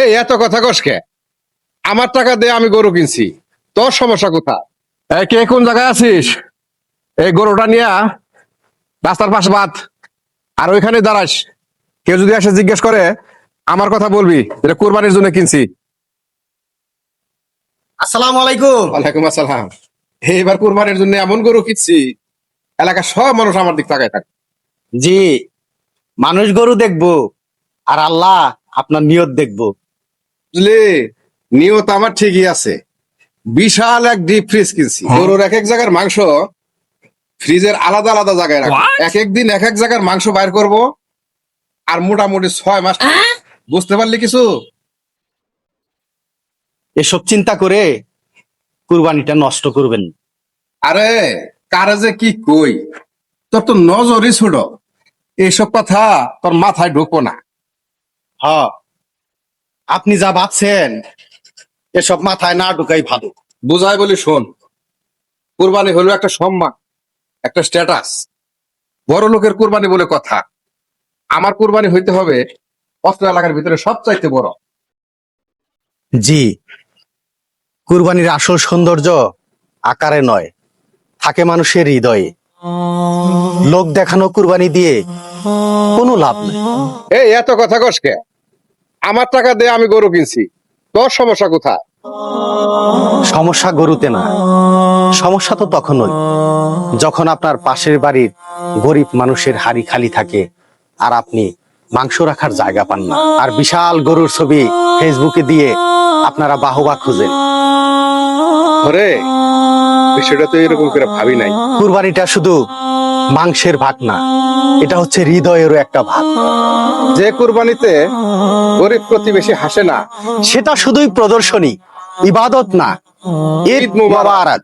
এই এত কথা কসকে? আমার টাকা দিয়ে আমি গরু কিনছি, তোর সমস্যা কোথা? কে কোন জায়গায় আছিস? এই গরুটা নিয়ে রাস্তার পাশে বাদ, আর ওইখানে দাঁড়াস। কেউ যদি এসে জিজ্ঞেস করে, আমার কথা বলবি এটা কুরবানির জন্য কিনছি। আসসালামু আলাইকুম। ওয়ালাইকুম আসসালাম। এইবার কুরবানির জন্য এমন গরু কিনছি, এলাকার সব মানুষ আমার দিক তাকায় থাকে। জি, মানুষ গরু দেখবো আর আল্লাহ আপনার নিয়ত দেখবো। বুঝলি, নিয়ত আমার ঠিকই আছে। বিশাল এক ডিপ ফ্রিজ কিনছি। গরুর এক এক জায়গার মাংস ফ্রিজের আলাদা আলাদা জায়গায় রাখবো। এক এক দিন এক এক জায়গার মাংস বাইর করব, আর মোটামুটি 6 মাস। বুঝতে পারলি কিছু? এসব চিন্তা করে কুরবানিটা নষ্ট করবেন না। আরে কারে যে কি কই, তোর তো নজরই ছোট। এইসব কথা তোর মাথায় ঢুকবো না। হ, আপনি যা ভাবছেন এসব মাথায় না ঢুকাই ভালো। বুঝাই বলি শোন, কুরবানি হলো একটা সম্মান, একটা স্ট্যাটাস। বড় লোকের কুরবানি বলে কথা। আমার কুরবানি হইতে হবে অস্ত্র এলাকার ভিতরে সবচাইতে বড়। জি, কুরবানির আসল সৌন্দর্য আকারে নয়, থাকে মানুষের হৃদয়ে। লোক দেখানো কুরবানি দিয়ে কোনো লাভ নেই। এই এত কথা কসকে? আমার টাকা দিয়ে আমি গরু কিনছি, তোর সমস্যা কোথা? সমস্যা গরুতে না, সমস্যা তো তখনই যখন আপনার পাশের বাড়ির গরিব মানুষের হাড়ি খালি থাকে আর আপনি মাংস রাখার জায়গা পান না, আর বিশাল গরুর ছবি ফেসবুকে দিয়ে আপনারা বাহবা খুঁজেন। ওরে, বিষয়টা তো এরকম করে ভাবি নাই। কুরবানিটা শুধু মাংসের ভাগ না, এটা হচ্ছে হৃদয়েরও একটা ভাগ। যে কুরবানিতে গরিব প্রতিবেশী হাসে না, সেটা শুধুই প্রদর্শনী, ইবাদত না। ঈদ মুবারক।